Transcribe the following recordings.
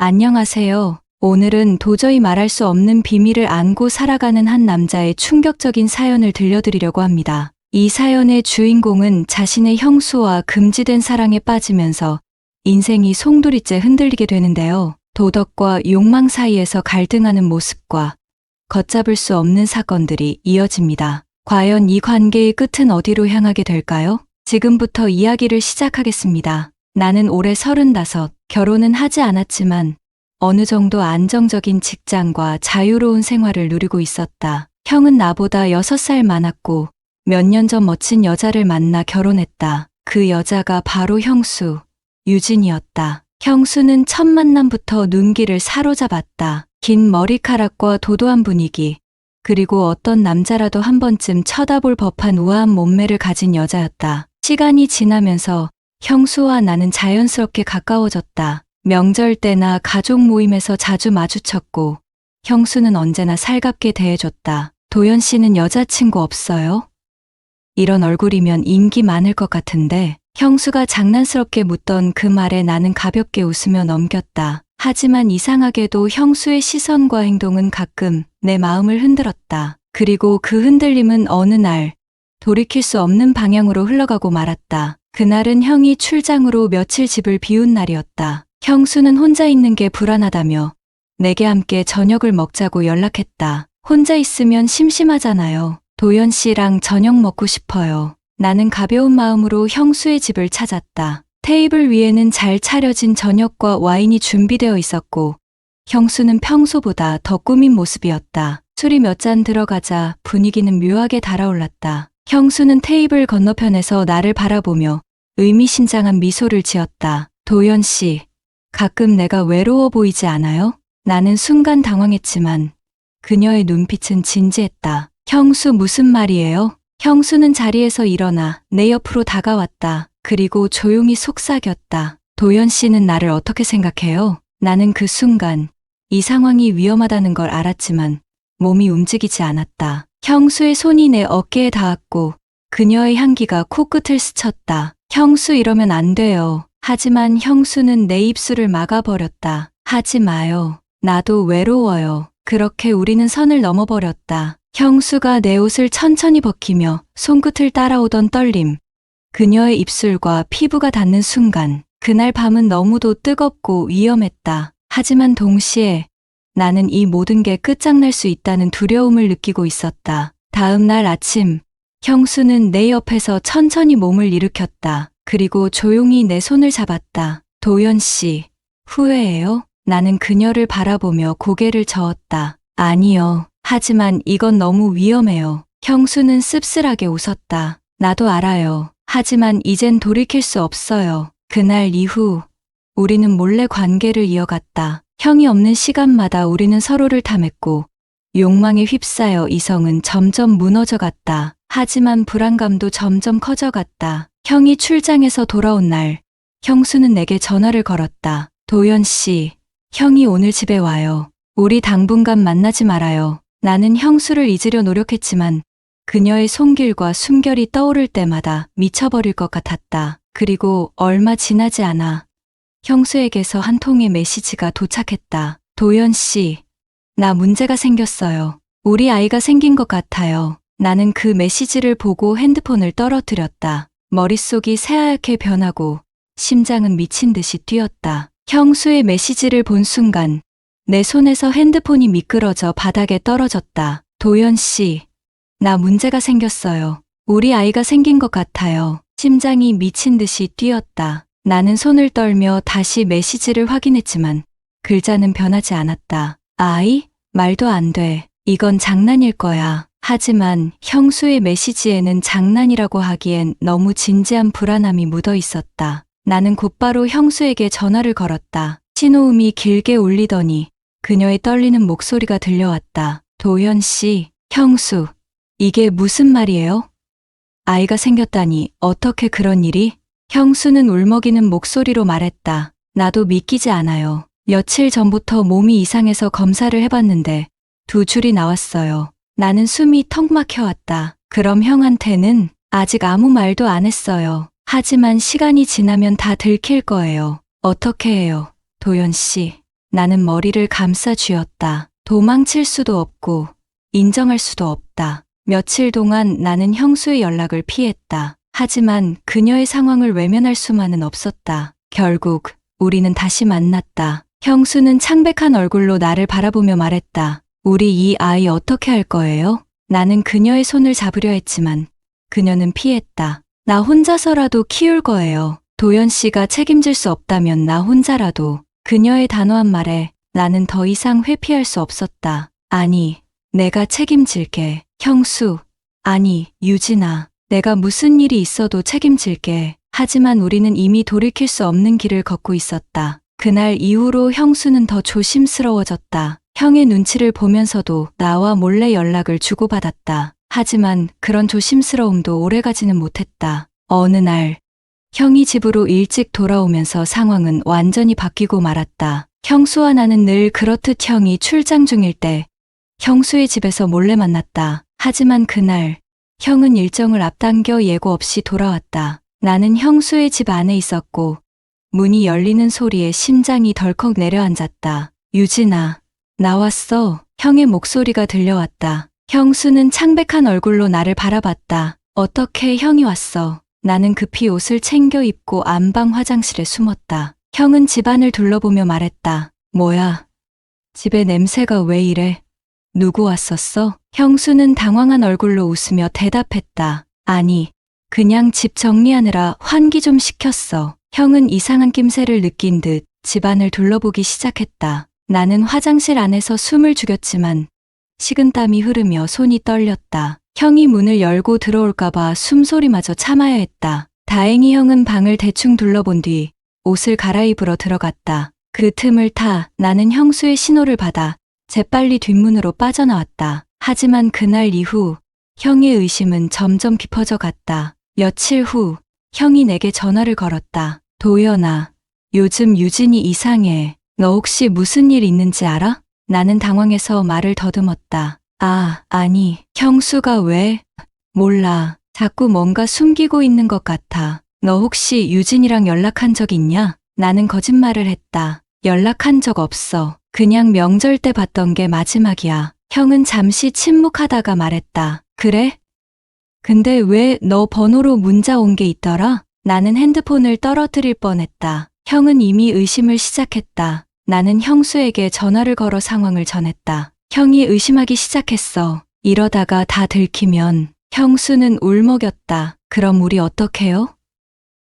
안녕하세요. 오늘은 도저히 말할 수 없는 비밀을 안고 살아가는 한 남자의 충격적인 사연을 들려드리려고 합니다. 이 사연의 주인공은 자신의 형수와 금지된 사랑에 빠지면서 인생이 송두리째 흔들리게 되는데요. 도덕과 욕망 사이에서 갈등하는 모습과 걷잡을 수 없는 사건들이 이어집니다. 과연 이 관계의 끝은 어디로 향하게 될까요? 지금부터 이야기를 시작하겠습니다. 나는 올해 35, 결혼은 하지 않았지만 어느 정도 안정적인 직장과 자유로운 생활을 누리고 있었다. 형은 나보다 6살 많았고 몇 년 전 멋진 여자를 만나 결혼했다. 그 여자가 바로 형수, 유진이었다. 형수는 첫 만남부터 눈길을 사로잡았다. 긴 머리카락과 도도한 분위기, 그리고 어떤 남자라도 한 번쯤 쳐다볼 법한 우아한 몸매를 가진 여자였다. 시간이 지나면서 형수와 나는 자연스럽게 가까워졌다. 명절 때나 가족 모임에서 자주 마주쳤고 형수는 언제나 살갑게 대해줬다. 도연 씨는 여자친구 없어요? 이런 얼굴이면 인기 많을 것 같은데 형수가 장난스럽게 묻던 그 말에 나는 가볍게 웃으며 넘겼다. 하지만 이상하게도 형수의 시선과 행동은 가끔 내 마음을 흔들었다. 그리고 그 흔들림은 어느 날 돌이킬 수 없는 방향으로 흘러가고 말았다. 그날은 형이 출장으로 며칠 집을 비운 날이었다. 형수는 혼자 있는 게 불안하다며 내게 함께 저녁을 먹자고 연락했다. 혼자 있으면 심심하잖아요. 도연 씨랑 저녁 먹고 싶어요. 나는 가벼운 마음으로 형수의 집을 찾았다. 테이블 위에는 잘 차려진 저녁과 와인이 준비되어 있었고 형수는 평소보다 더 꾸민 모습이었다. 술이 몇 잔 들어가자 분위기는 묘하게 달아올랐다. 형수는 테이블 건너편에서 나를 바라보며 의미심장한 미소를 지었다. 도연 씨, 가끔 내가 외로워 보이지 않아요? 나는 순간 당황했지만 그녀의 눈빛은 진지했다. 형수 무슨 말이에요? 형수는 자리에서 일어나 내 옆으로 다가왔다. 그리고 조용히 속삭였다. 도연 씨는 나를 어떻게 생각해요? 나는 그 순간 이 상황이 위험하다는 걸 알았지만 몸이 움직이지 않았다. 형수의 손이 내 어깨에 닿았고 그녀의 향기가 코끝을 스쳤다. 형수 이러면 안 돼요. 하지만 형수는 내 입술을 막아버렸다. 하지 마요. 나도 외로워요. 그렇게 우리는 선을 넘어버렸다. 형수가 내 옷을 천천히 벗기며 손끝을 따라오던 떨림. 그녀의 입술과 피부가 닿는 순간 그날 밤은 너무도 뜨겁고 위험했다. 하지만 동시에 나는 이 모든 게 끝장날 수 있다는 두려움을 느끼고 있었다. 다음 날 아침, 형수는 내 옆에서 천천히 몸을 일으켰다. 그리고 조용히 내 손을 잡았다. 도연 씨, 후회해요? 나는 그녀를 바라보며 고개를 저었다. 아니요. 하지만 이건 너무 위험해요. 형수는 씁쓸하게 웃었다. 나도 알아요. 하지만 이젠 돌이킬 수 없어요. 그날 이후 우리는 몰래 관계를 이어갔다. 형이 없는 시간마다 우리는 서로를 탐했고 욕망에 휩싸여 이성은 점점 무너져갔다. 하지만 불안감도 점점 커져갔다. 형이 출장에서 돌아온 날, 형수는 내게 전화를 걸었다. 도연 씨, 형이 오늘 집에 와요. 우리 당분간 만나지 말아요. 나는 형수를 잊으려 노력했지만 그녀의 손길과 숨결이 떠오를 때마다 미쳐버릴 것 같았다. 그리고 얼마 지나지 않아 형수에게서 한 통의 메시지가 도착했다. 도연 씨, 나 문제가 생겼어요. 우리 아이가 생긴 것 같아요. 나는 그 메시지를 보고 핸드폰을 떨어뜨렸다. 머릿속이 새하얗게 변하고 심장은 미친 듯이 뛰었다. 형수의 메시지를 본 순간 내 손에서 핸드폰이 미끄러져 바닥에 떨어졌다. 도연 씨, 나 문제가 생겼어요. 우리 아이가 생긴 것 같아요. 심장이 미친 듯이 뛰었다. 나는 손을 떨며 다시 메시지를 확인했지만 글자는 변하지 않았다. 아이? 말도 안 돼. 이건 장난일 거야. 하지만 형수의 메시지에는 장난이라고 하기엔 너무 진지한 불안함이 묻어 있었다. 나는 곧바로 형수에게 전화를 걸었다. 신호음이 길게 울리더니 그녀의 떨리는 목소리가 들려왔다. 도연 씨, 형수, 이게 무슨 말이에요? 아이가 생겼다니 어떻게 그런 일이? 형수는 울먹이는 목소리로 말했다. 나도 믿기지 않아요. 며칠 전부터 몸이 이상해서 검사를 해봤는데 2줄이 나왔어요. 나는 숨이 턱 막혀왔다. 그럼 형한테는 아직 아무 말도 안 했어요. 하지만 시간이 지나면 다 들킬 거예요. 어떻게 해요, 도연 씨? 나는 머리를 감싸 쥐었다. 도망칠 수도 없고 인정할 수도 없다. 며칠 동안 나는 형수의 연락을 피했다. 하지만 그녀의 상황을 외면할 수만은 없었다. 결국 우리는 다시 만났다. 형수는 창백한 얼굴로 나를 바라보며 말했다. 우리 이 아이 어떻게 할 거예요? 나는 그녀의 손을 잡으려 했지만 그녀는 피했다. 나 혼자서라도 키울 거예요. 도연 씨가 책임질 수 없다면 나 혼자라도. 그녀의 단호한 말에 나는 더 이상 회피할 수 없었다. 아니, 내가 책임질게. 형수. 아니, 유진아. 내가 무슨 일이 있어도 책임질게. 하지만 우리는 이미 돌이킬 수 없는 길을 걷고 있었다. 그날 이후로 형수는 더 조심스러워졌다. 형의 눈치를 보면서도 나와 몰래 연락을 주고받았다. 하지만 그런 조심스러움도 오래가지는 못했다. 어느 날 형이 집으로 일찍 돌아오면서 상황은 완전히 바뀌고 말았다. 형수와 나는 늘 그렇듯 형이 출장 중일 때 형수의 집에서 몰래 만났다. 하지만 그날 형은 일정을 앞당겨 예고 없이 돌아왔다. 나는 형수의 집 안에 있었고 문이 열리는 소리에 심장이 덜컥 내려앉았다. 유진아, 나왔어. 형의 목소리가 들려왔다. 형수는 창백한 얼굴로 나를 바라봤다. 어떻게 형이 왔어? 나는 급히 옷을 챙겨 입고 안방 화장실에 숨었다. 형은 집안을 둘러보며 말했다. 뭐야? 집에 냄새가 왜 이래? 누구 왔었어? 형수는 당황한 얼굴로 웃으며 대답했다. 아니, 그냥 집 정리하느라 환기 좀 시켰어. 형은 이상한 낌새를 느낀 듯 집안을 둘러보기 시작했다. 나는 화장실 안에서 숨을 죽였지만 식은땀이 흐르며 손이 떨렸다. 형이 문을 열고 들어올까봐 숨소리마저 참아야 했다. 다행히 형은 방을 대충 둘러본 뒤 옷을 갈아입으러 들어갔다. 그 틈을 타 나는 형수의 신호를 받아 재빨리 뒷문으로 빠져나왔다. 하지만 그날 이후 형의 의심은 점점 깊어져 갔다. 며칠 후 형이 내게 전화를 걸었다. 도연아, 요즘 유진이 이상해. 너 혹시 무슨 일 있는지 알아? 나는 당황해서 말을 더듬었다. 아니, 형수가 왜? 몰라. 자꾸 뭔가 숨기고 있는 것 같아. 너 혹시 유진이랑 연락한 적 있냐? 나는 거짓말을 했다. 연락한 적 없어. 그냥 명절 때 봤던 게 마지막이야. 형은 잠시 침묵하다가 말했다. 그래? 근데 왜 너 번호로 문자 온 게 있더라? 나는 핸드폰을 떨어뜨릴 뻔했다. 형은 이미 의심을 시작했다. 나는 형수에게 전화를 걸어 상황을 전했다. 형이 의심하기 시작했어. 이러다가 다 들키면. 형수는 울먹였다. 그럼 우리 어떡해요?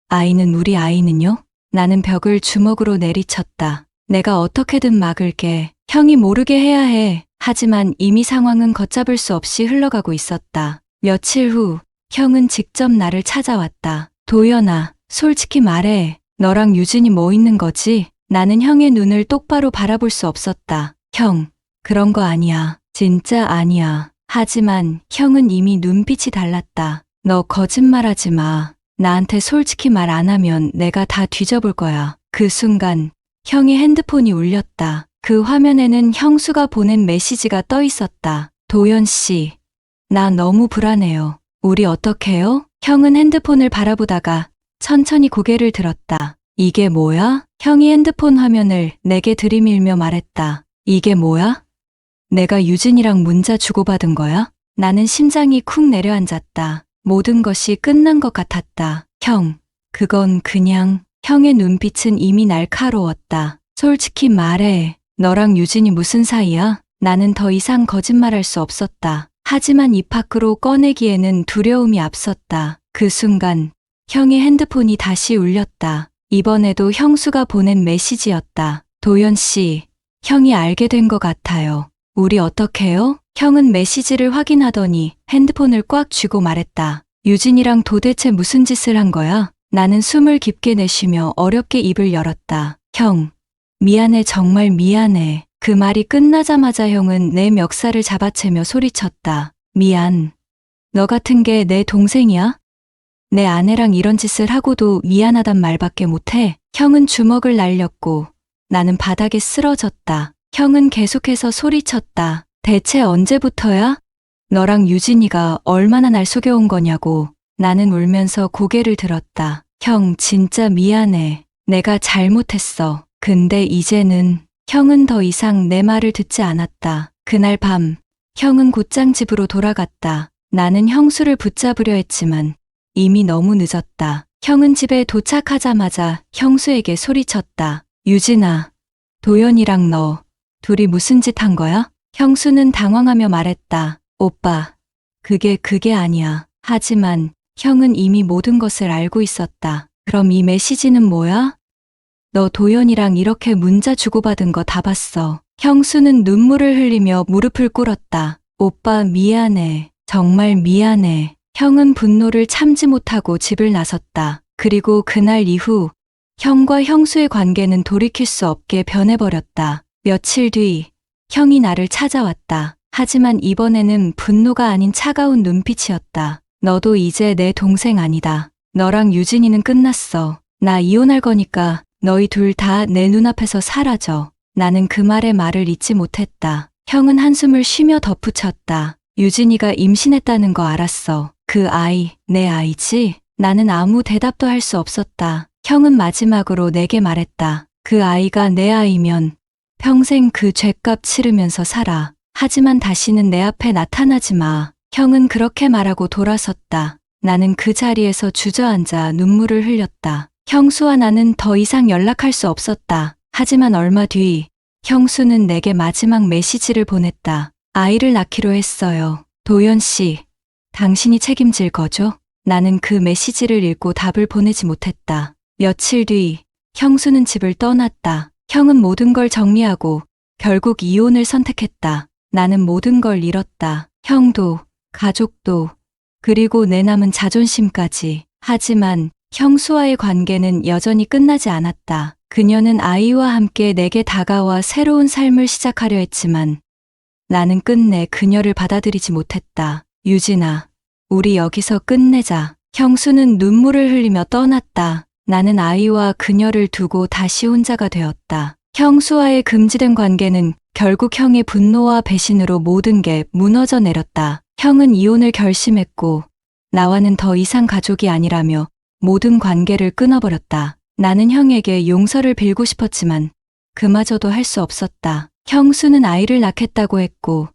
아이는 우리 아이는요? 나는 벽을 주먹으로 내리쳤다. 내가 어떻게든 막을게. 형이 모르게 해야 해. 하지만 이미 상황은 걷잡을 수 없이 흘러가고 있었다. 며칠 후 형은 직접 나를 찾아왔다. 도연아, 솔직히 말해. 너랑 유진이 뭐 있는 거지? 나는 형의 눈을 똑바로 바라볼 수 없었다. 형, 그런 거 아니야. 진짜 아니야. 하지만 형은 이미 눈빛이 달랐다. 너 거짓말하지 마. 나한테 솔직히 말 안 하면 내가 다 뒤져볼 거야. 그 순간 형의 핸드폰이 울렸다. 그 화면에는 형수가 보낸 메시지가 떠 있었다. 도연 씨, 나 너무 불안해요. 우리 어떡해요? 형은 핸드폰을 바라보다가 천천히 고개를 들었다. 이게 뭐야? 형이 핸드폰 화면을 내게 들이밀며 말했다. 이게 뭐야? 내가 유진이랑 문자 주고받은 거야? 나는 심장이 쿵 내려앉았다. 모든 것이 끝난 것 같았다. 형, 그건 그냥. 형의 눈빛은 이미 날카로웠다. 솔직히 말해. 너랑 유진이 무슨 사이야? 나는 더 이상 거짓말할 수 없었다. 하지만 입 밖으로 꺼내기에는 두려움이 앞섰다. 그 순간 형의 핸드폰이 다시 울렸다. 이번에도 형수가 보낸 메시지였다. 도연 씨, 형이 알게 된 것 같아요. 우리 어떡해요? 형은 메시지를 확인하더니 핸드폰을 꽉 쥐고 말했다. 유진이랑 도대체 무슨 짓을 한 거야? 나는 숨을 깊게 내쉬며 어렵게 입을 열었다. 형, 미안해, 정말 미안해. 그 말이 끝나자마자 형은 내 멱살을 잡아채며 소리쳤다. 미안. 너 같은 게 내 동생이야? 내 아내랑 이런 짓을 하고도 미안하단 말밖에 못해. 형은 주먹을 날렸고 나는 바닥에 쓰러졌다. 형은 계속해서 소리쳤다. 대체 언제부터야? 너랑 유진이가 얼마나 날 속여온 거냐고. 나는 울면서 고개를 들었다. 형, 진짜 미안해. 내가 잘못했어. 근데 이제는 형은 더 이상 내 말을 듣지 않았다. 그날 밤, 형은 곧장 집으로 돌아갔다. 나는 형수를 붙잡으려 했지만 이미 너무 늦었다. 형은 집에 도착하자마자 형수에게 소리쳤다. 유진아, 도연이랑 너 둘이 무슨 짓 한 거야? 형수는 당황하며 말했다. 오빠, 그게 아니야. 하지만 형은 이미 모든 것을 알고 있었다. 그럼 이 메시지는 뭐야? 너 도연이랑 이렇게 문자 주고받은 거 다 봤어. 형수는 눈물을 흘리며 무릎을 꿇었다. 오빠 미안해. 정말 미안해. 형은 분노를 참지 못하고 집을 나섰다. 그리고 그날 이후 형과 형수의 관계는 돌이킬 수 없게 변해버렸다. 며칠 뒤 형이 나를 찾아왔다. 하지만 이번에는 분노가 아닌 차가운 눈빛이었다. 너도 이제 내 동생 아니다. 너랑 유진이는 끝났어. 나 이혼할 거니까 너희 둘 다 내 눈앞에서 사라져. 나는 그 말을 잊지 못했다. 형은 한숨을 쉬며 덧붙였다. 유진이가 임신했다는 거 알았어. 그 아이, 내 아이지? 나는 아무 대답도 할 수 없었다. 형은 마지막으로 내게 말했다. 그 아이가 내 아이면 평생 그 죗값 치르면서 살아. 하지만 다시는 내 앞에 나타나지 마. 형은 그렇게 말하고 돌아섰다. 나는 그 자리에서 주저앉아 눈물을 흘렸다. 형수와 나는 더 이상 연락할 수 없었다. 하지만 얼마 뒤 형수는 내게 마지막 메시지를 보냈다. 아이를 낳기로 했어요. 도연 씨, 당신이 책임질 거죠? 나는 그 메시지를 읽고 답을 보내지 못했다. 며칠 뒤 형수는 집을 떠났다. 형은 모든 걸 정리하고 결국 이혼을 선택했다. 나는 모든 걸 잃었다. 형도, 가족도, 그리고 내 남은 자존심까지. 하지만 형수와의 관계는 여전히 끝나지 않았다. 그녀는 아이와 함께 내게 다가와 새로운 삶을 시작하려 했지만 나는 끝내 그녀를 받아들이지 못했다. 유진아, 우리 여기서 끝내자. 형수는 눈물을 흘리며 떠났다. 나는 아이와 그녀를 두고 다시 혼자가 되었다. 형수와의 금지된 관계는 결국 형의 분노와 배신으로 모든 게 무너져 내렸다. 형은 이혼을 결심했고 나와는 더 이상 가족이 아니라며 모든 관계를 끊어버렸다. 나는 형에게 용서를 빌고 싶었지만 그마저도 할 수 없었다. 형수는 아이를 낳겠다고 했고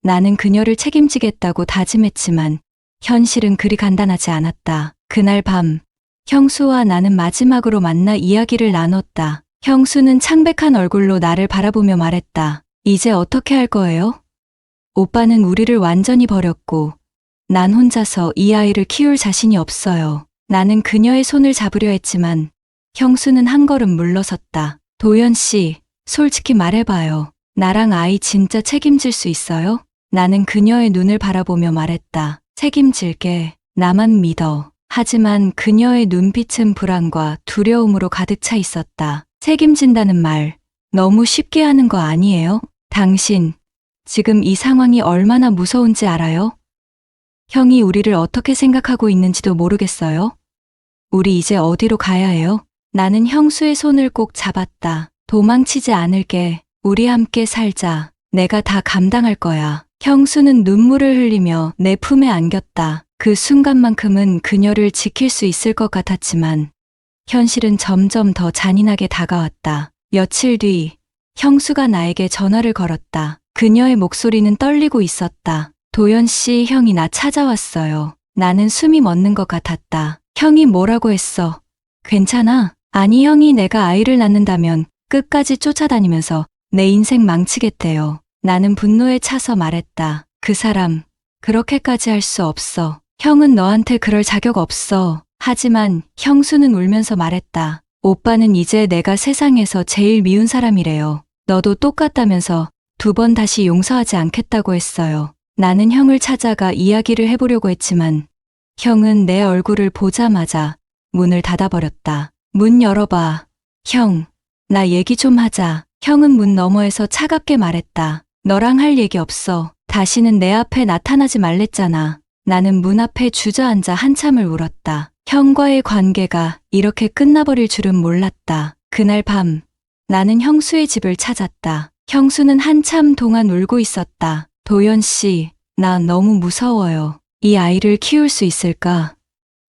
나는 그녀를 책임지겠다고 다짐했지만 현실은 그리 간단하지 않았다. 그날 밤 형수와 나는 마지막으로 만나 이야기를 나눴다. 형수는 창백한 얼굴로 나를 바라보며 말했다. 이제 어떻게 할 거예요? 오빠는 우리를 완전히 버렸고 난 혼자서 이 아이를 키울 자신이 없어요. 나는 그녀의 손을 잡으려 했지만 형수는 한 걸음 물러섰다. 도연 씨, 솔직히 말해봐요. 나랑 아이 진짜 책임질 수 있어요? 나는 그녀의 눈을 바라보며 말했다. 책임질게. 나만 믿어. 하지만 그녀의 눈빛은 불안과 두려움으로 가득 차 있었다. 책임진다는 말, 너무 쉽게 하는 거 아니에요? 당신, 지금 이 상황이 얼마나 무서운지 알아요? 형이 우리를 어떻게 생각하고 있는지도 모르겠어요? 우리 이제 어디로 가야 해요? 나는 형수의 손을 꼭 잡았다. 도망치지 않을게. 우리 함께 살자. 내가 다 감당할 거야. 형수는 눈물을 흘리며 내 품에 안겼다. 그 순간만큼은 그녀를 지킬 수 있을 것 같았지만 현실은 점점 더 잔인하게 다가왔다. 며칠 뒤 형수가 나에게 전화를 걸었다. 그녀의 목소리는 떨리고 있었다. 도연 씨, 형이 나 찾아왔어요. 나는 숨이 멎는 것 같았다. 형이 뭐라고 했어? 괜찮아? 아니, 형이 내가 아이를 낳는다면 끝까지 쫓아다니면서 내 인생 망치겠대요. 나는 분노에 차서 말했다. 그 사람, 그렇게까지 할 수 없어. 형은 너한테 그럴 자격 없어. 하지만 형수는 울면서 말했다. 오빠는 이제 내가 세상에서 제일 미운 사람이래요. 너도 똑같다면서 2번 다시 용서하지 않겠다고 했어요. 나는 형을 찾아가 이야기를 해보려고 했지만 형은 내 얼굴을 보자마자 문을 닫아버렸다. 문 열어봐. 형, 나 얘기 좀 하자. 형은 문 너머에서 차갑게 말했다. 너랑 할 얘기 없어. 다시는 내 앞에 나타나지 말랬잖아. 나는 문 앞에 주저앉아 한참을 울었다. 형과의 관계가 이렇게 끝나버릴 줄은 몰랐다. 그날 밤, 나는 형수의 집을 찾았다. 형수는 한참 동안 울고 있었다. 도연 씨, 나 너무 무서워요. 이 아이를 키울 수 있을까?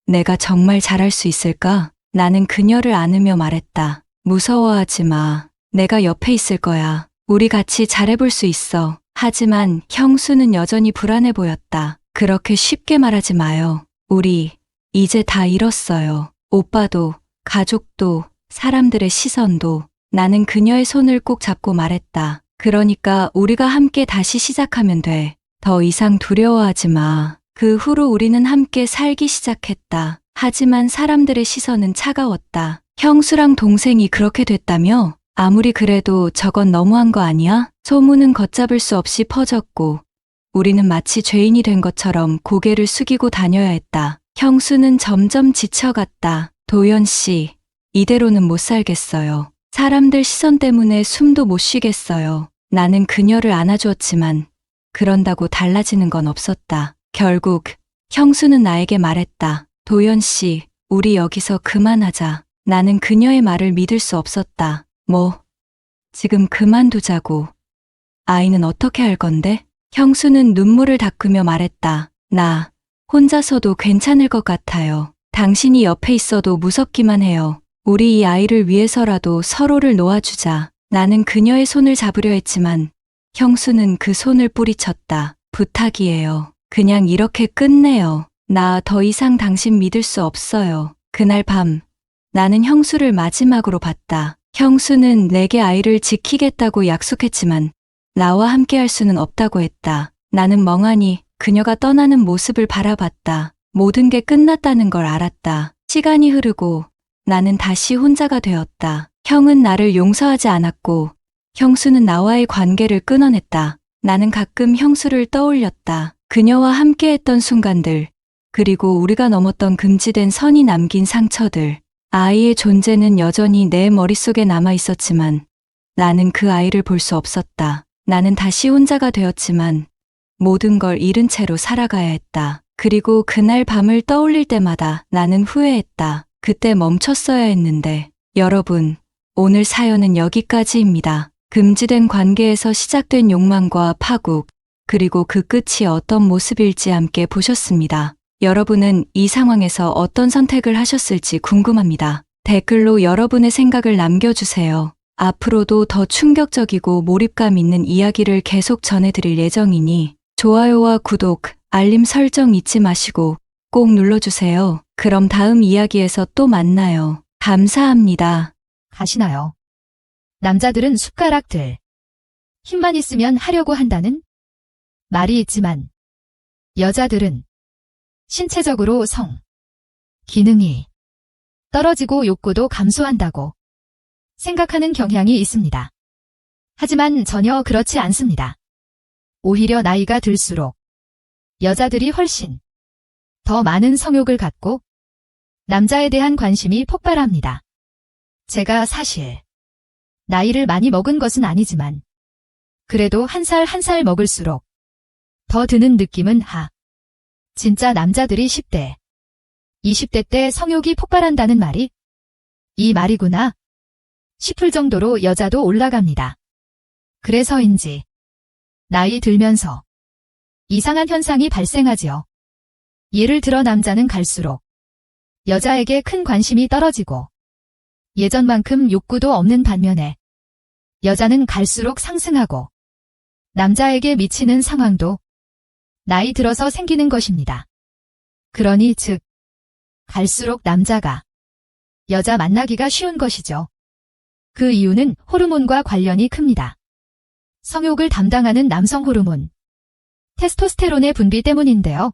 내가 정말 잘할 수 있을까? 나는 그녀를 안으며 말했다. 무서워하지 마. 내가 옆에 있을 거야. 우리 같이 잘해볼 수 있어. 하지만 형수는 여전히 불안해 보였다. 그렇게 쉽게 말하지 마요. 우리 이제 다 잃었어요. 오빠도, 가족도, 사람들의 시선도. 나는 그녀의 손을 꼭 잡고 말했다. 그러니까 우리가 함께 다시 시작하면 돼. 더 이상 두려워하지 마. 그 후로 우리는 함께 살기 시작했다. 하지만 사람들의 시선은 차가웠다. 형수랑 동생이 그렇게 됐다며? 아무리 그래도 저건 너무한 거 아니야? 소문은 걷잡을 수 없이 퍼졌고 우리는 마치 죄인이 된 것처럼 고개를 숙이고 다녀야 했다. 형수는 점점 지쳐갔다. 도연 씨, 이대로는 못 살겠어요. 사람들 시선 때문에 숨도 못 쉬겠어요. 나는 그녀를 안아주었지만 그런다고 달라지는 건 없었다. 결국 형수는 나에게 말했다. 도연 씨, 우리 여기서 그만하자. 나는 그녀의 말을 믿을 수 없었다. 지금 그만두자고. 아이는 어떻게 할 건데? 형수는 눈물을 닦으며 말했다. 나 혼자서도 괜찮을 것 같아요. 당신이 옆에 있어도 무섭기만 해요. 우리 이 아이를 위해서라도 서로를 놓아주자. 나는 그녀의 손을 잡으려 했지만 형수는 그 손을 뿌리쳤다. 부탁이에요. 그냥 이렇게 끝내요. 나 더 이상 당신 믿을 수 없어요. 그날 밤 나는 형수를 마지막으로 봤다. 형수는 내게 아이를 지키겠다고 약속했지만 나와 함께 할 수는 없다고 했다. 나는 멍하니 그녀가 떠나는 모습을 바라봤다. 모든 게 끝났다는 걸 알았다. 시간이 흐르고 나는 다시 혼자가 되었다. 형은 나를 용서하지 않았고 형수는 나와의 관계를 끊어냈다. 나는 가끔 형수를 떠올렸다. 그녀와 함께했던 순간들, 그리고 우리가 넘었던 금지된 선이 남긴 상처들. 아이의 존재는 여전히 내 머릿속에 남아 있었지만 나는 그 아이를 볼 수 없었다. 나는 다시 혼자가 되었지만 모든 걸 잃은 채로 살아가야 했다. 그리고 그날 밤을 떠올릴 때마다 나는 후회했다. 그때 멈췄어야 했는데. 여러분, 오늘 사연은 여기까지입니다. 금지된 관계에서 시작된 욕망과 파국, 그리고 그 끝이 어떤 모습일지 함께 보셨습니다. 여러분은 이 상황에서 어떤 선택을 하셨을지 궁금합니다. 댓글로 여러분의 생각을 남겨주세요. 앞으로도 더 충격적이고 몰입감 있는 이야기를 계속 전해드릴 예정이니 좋아요와 구독, 알림 설정 잊지 마시고 꼭 눌러주세요. 그럼 다음 이야기에서 또 만나요. 감사합니다. 가시나요? 남자들은 숟가락들. 힘만 있으면 하려고 한다는 말이 있지만 여자들은 신체적으로 기능이 떨어지고 욕구도 감소한다고 생각하는 경향이 있습니다. 하지만 전혀 그렇지 않습니다. 오히려 나이가 들수록 여자들이 훨씬 더 많은 성욕을 갖고 남자에 대한 관심이 폭발합니다. 제가 사실 나이를 많이 먹은 것은 아니지만 그래도 한 살 한 살 먹을수록 더 드는 느낌은 진짜 남자들이 10대, 20대 때 성욕이 폭발한다는 말이 이 말이구나 싶을 정도로 여자도 올라갑니다. 그래서인지 나이 들면서 이상한 현상이 발생하지요. 예를 들어 남자는 갈수록 여자에게 큰 관심이 떨어지고 예전만큼 욕구도 없는 반면에 여자는 갈수록 상승하고 남자에게 미치는 상황도 나이 들어서 생기는 것입니다. 그러니 즉 갈수록 남자가 여자 만나기가 쉬운 것이죠. 그 이유는 호르몬과 관련이 큽니다. 성욕을 담당하는 남성 호르몬, 테스토스테론의 분비 때문인데요.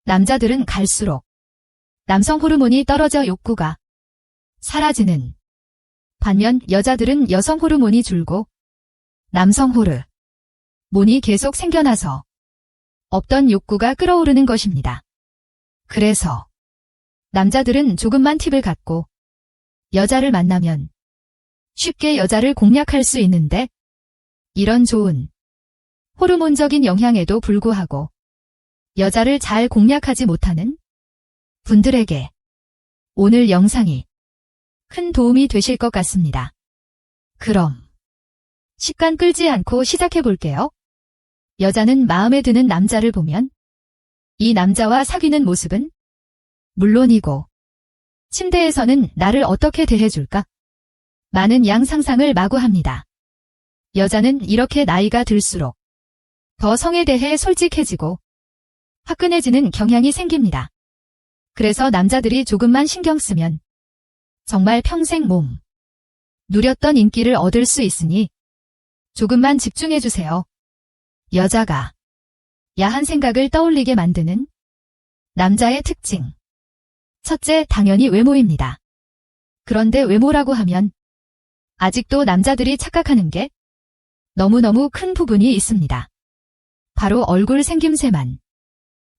남자들은 갈수록 남성 호르몬이 떨어져 욕구가 사라지는 반면 여자들은 여성 호르몬이 줄고 남성 호르몬이 계속 생겨나서 없던 욕구가 끓어오르는 것입니다. 그래서 남자들은 조금만 팁을 갖고 여자를 만나면 쉽게 여자를 공략할 수 있는데 이런 좋은 호르몬적인 영향에도 불구하고 여자를 잘 공략하지 못하는 분들에게 오늘 영상이 큰 도움이 되실 것 같습니다. 그럼 시간 끌지 않고 시작해 볼게요. 여자는 마음에 드는 남자를 보면 이 남자와 사귀는 모습은 물론이고 침대에서는 나를 어떻게 대해줄까? 많은 양 상상을 마구 합니다. 여자는 이렇게 나이가 들수록 더 성에 대해 솔직해지고 화끈해지는 경향이 생깁니다. 그래서 남자들이 조금만 신경 쓰면 정말 평생 누렸던 인기를 얻을 수 있으니 조금만 집중해주세요. 여자가 야한 생각을 떠올리게 만드는 남자의 특징. 첫째, 당연히 외모입니다. 그런데 외모라고 하면 아직도 남자들이 착각하는 게 너무너무 큰 부분이 있습니다. 바로 얼굴 생김새만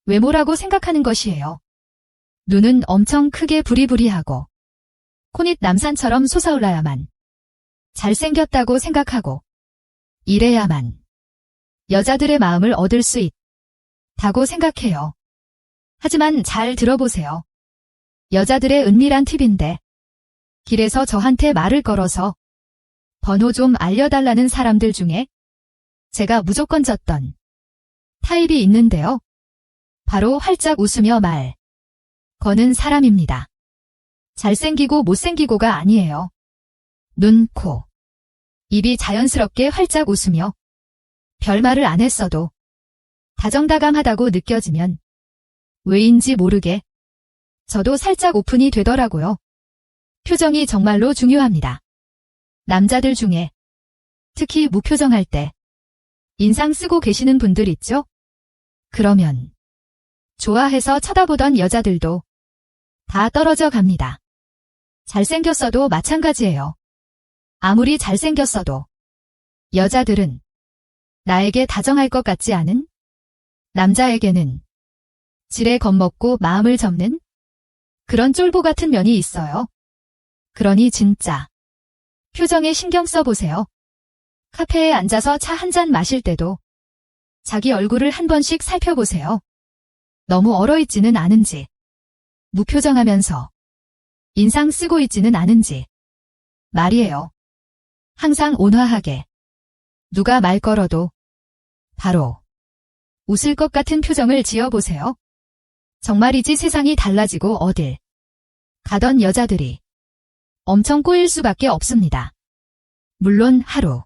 외모라고 생각하는 것이에요. 눈은 엄청 크게 부리부리하고 코밑 남산처럼 솟아올라야만 잘생겼다고 생각하고 이래야만 여자들의 마음을 얻을 수 있다고 생각해요. 하지만 잘 들어보세요. 여자들의 은밀한 팁인데 길에서 저한테 말을 걸어서 번호 좀 알려달라는 사람들 중에 제가 무조건 졌던 타입이 있는데요. 바로 활짝 웃으며 말 거는 사람입니다. 잘생기고 못생기고가 아니에요. 눈, 코, 입이 자연스럽게 활짝 웃으며 별말을 안 했어도 다정다감하다고 느껴지면 왜인지 모르게 저도 살짝 오픈이 되더라고요. 표정이 정말로 중요합니다. 남자들 중에 특히 무표정할 때 인상 쓰고 계시는 분들 있죠? 그러면 좋아해서 쳐다보던 여자들도 다 떨어져 갑니다. 잘생겼어도 마찬가지예요. 아무리 잘생겼어도 여자들은 나에게 다정할 것 같지 않은 남자에게는 지레 겁먹고 마음을 접는 그런 쫄보 같은 면이 있어요. 그러니 진짜 표정에 신경 써보세요. 카페에 앉아서 차 한 잔 마실 때도 자기 얼굴을 한 번씩 살펴보세요. 너무 얼어있지는 않은지, 무표정하면서 인상 쓰고 있지는 않은지 말이에요. 항상 온화하게 누가 말 걸어도 바로 웃을 것 같은 표정을 지어보세요. 정말이지 세상이 달라지고 어딜 가던 여자들이 엄청 꼬일 수밖에 없습니다. 물론 하루,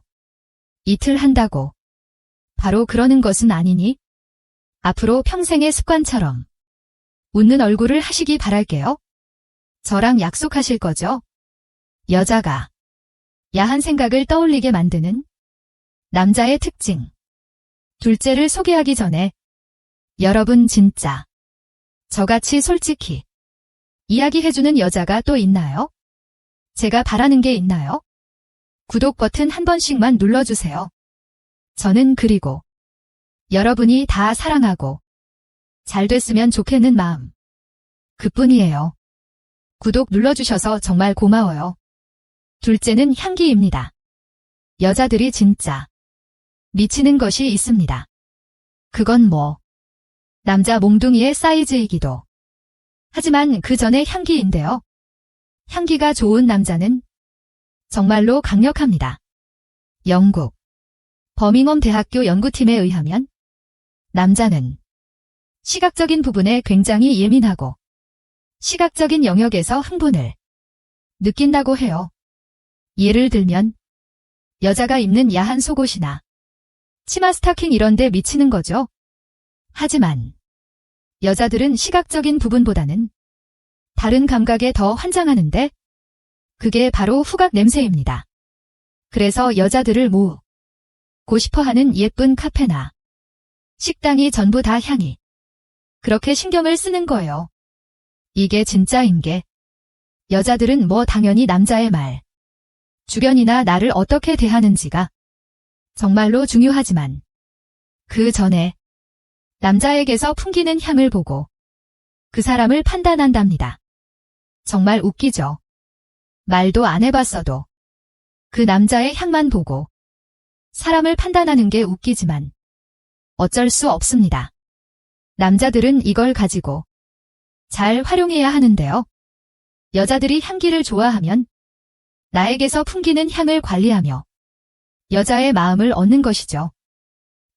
이틀 한다고 바로 그러는 것은 아니니 앞으로 평생의 습관처럼 웃는 얼굴을 하시기 바랄게요. 저랑 약속하실 거죠? 여자가 야한 생각을 떠올리게 만드는 남자의 특징. 둘째를 소개하기 전에 여러분 진짜 저같이 솔직히 이야기해주는 여자가 또 있나요? 제가 바라는 게 있나요? 구독 버튼 한 번씩만 눌러주세요. 저는 그리고 여러분이 다 사랑하고 잘 됐으면 좋겠는 마음 그뿐이에요. 구독 눌러주셔서 정말 고마워요. 둘째는 향기입니다. 여자들이 진짜 미치는 것이 있습니다. 그건 남자 몽둥이의 사이즈이기도 하지만 그 전에 향기인데요. 향기가 좋은 남자는 정말로 강력합니다. 영국 버밍엄 대학교 연구팀에 의하면 남자는 시각적인 부분에 굉장히 예민하고 시각적인 영역에서 흥분을 느낀다고 해요. 예를 들면 여자가 입는 야한 속옷이나 치마 스타킹 이런 데 미치는 거죠. 하지만 여자들은 시각적인 부분보다는 다른 감각에 더 환장하는데 그게 바로 후각 냄새입니다. 그래서 여자들을 모으고 싶어하는 예쁜 카페나 식당이 전부 다 향이 그렇게 신경을 쓰는 거예요. 이게 진짜인 게 여자들은 당연히 남자의 말, 주변이나 나를 어떻게 대하는지가 정말로 중요하지만 그 전에 남자에게서 풍기는 향을 보고 그 사람을 판단한답니다. 정말 웃기죠? 말도 안 해봤어도 그 남자의 향만 보고 사람을 판단하는 게 웃기지만 어쩔 수 없습니다. 남자들은 이걸 가지고 잘 활용해야 하는데요. 여자들이 향기를 좋아하면 나에게서 풍기는 향을 관리하며 여자의 마음을 얻는 것이죠.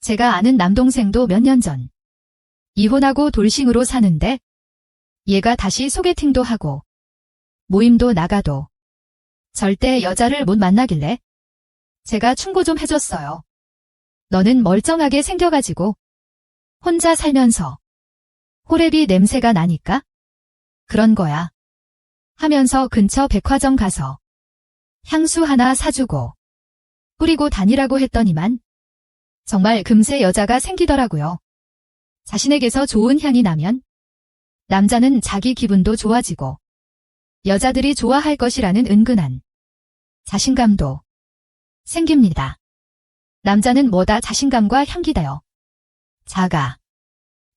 제가 아는 남동생도 몇 년 전 이혼하고 돌싱으로 사는데 얘가 다시 소개팅도 하고 모임도 나가도 절대 여자를 못 만나길래 제가 충고 좀 해줬어요. 너는 멀쩡하게 생겨가지고 혼자 살면서 호레비 냄새가 나니까 그런 거야. 하면서 근처 백화점 가서 향수 하나 사주고 뿌리고 다니라고 했더니만 정말 금세 여자가 생기더라고요. 자신에게서 좋은 향이 나면 남자는 자기 기분도 좋아지고 여자들이 좋아할 것이라는 은근한 자신감도 생깁니다. 남자는 뭐다 자신감과 향기다요. 자가,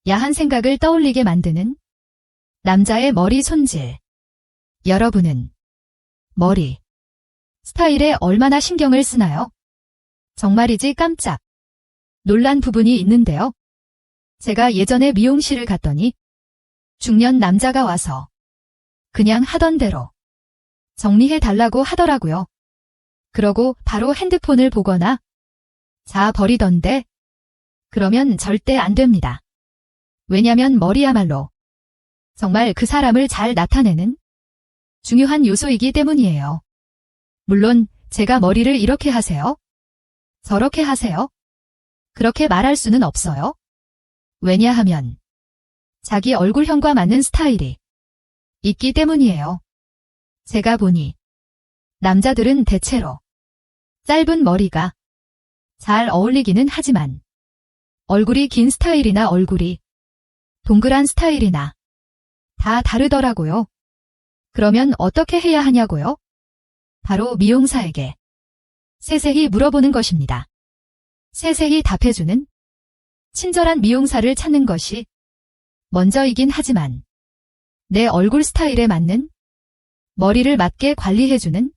야한 생각을 떠올리게 만드는 남자의 머리 손질. 여러분은 머리, 스타일에 얼마나 신경을 쓰나요? 정말이지 깜짝 놀란 부분이 있는데요. 제가 예전에 미용실을 갔더니 중년 남자가 와서 그냥 하던 대로 정리해 달라고 하더라고요. 그러고 바로 핸드폰을 보거나 자 버리던데 그러면 절대 안 됩니다. 왜냐면 머리야말로 정말 그 사람을 잘 나타내는 중요한 요소이기 때문이에요. 물론 제가 머리를 이렇게 하세요? 저렇게 하세요? 그렇게 말할 수는 없어요. 왜냐하면 자기 얼굴형과 맞는 스타일이 있기 때문이에요. 제가 보니 남자들은 대체로 짧은 머리가 잘 어울리기는 하지만 얼굴이 긴 스타일이나 얼굴이 동그란 스타일이나 다 다르더라고요. 그러면 어떻게 해야 하냐고요? 바로 미용사에게 세세히 물어보는 것입니다. 세세히 답해주는 친절한 미용사를 찾는 것이 먼저이긴 하지만 내 얼굴 스타일에 맞는 머리를 맞게 관리해주는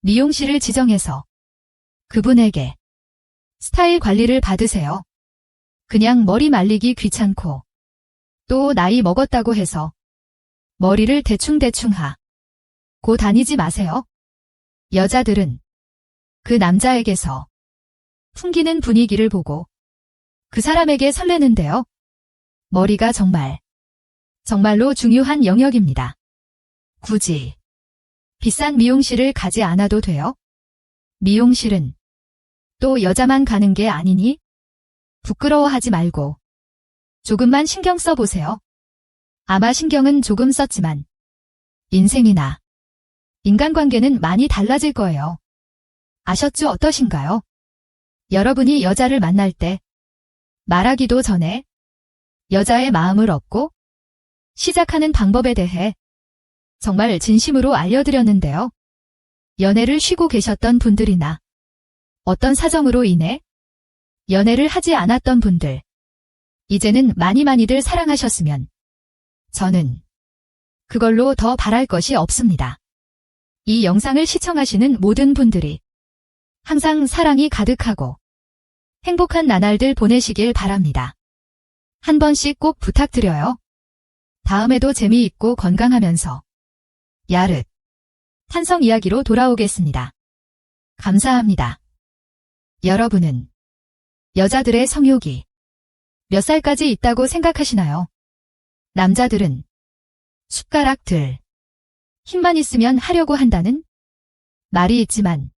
미용실을 지정해서 그분에게 스타일 관리를 받으세요. 그냥 머리 말리기 귀찮고 또 나이 먹었다고 해서 머리를 대충대충 하고 다니지 마세요. 여자들은 그 남자에게서 풍기는 분위기를 보고 그 사람에게 설레는데요. 머리가 정말로 중요한 영역입니다. 굳이 비싼 미용실을 가지 않아도 돼요. 미용실은 또 여자만 가는 게 아니니 부끄러워하지 말고 조금만 신경 써보세요. 아마 신경은 조금 썼지만 인생이나 인간관계는 많이 달라질 거예요. 아셨죠? 어떠신가요? 여러분이 여자를 만날 때 말하기도 전에 여자의 마음을 얻고 시작하는 방법에 대해 정말 진심으로 알려드렸는데요. 연애를 쉬고 계셨던 분들이나 어떤 사정으로 인해 연애를 하지 않았던 분들, 이제는 많이들 사랑하셨으면 저는 그걸로 더 바랄 것이 없습니다. 이 영상을 시청하시는 모든 분들이 항상 사랑이 가득하고 행복한 나날들 보내시길 바랍니다. 한 번씩 꼭 부탁드려요. 다음에도 재미있고 건강하면서 야릇 탄성 이야기로 돌아오겠습니다. 감사합니다. 여러분은 여자들의 성욕이 몇 살까지 있다고 생각하시나요? 남자들은 숟가락들 힘만 있으면 하려고 한다는 말이 있지만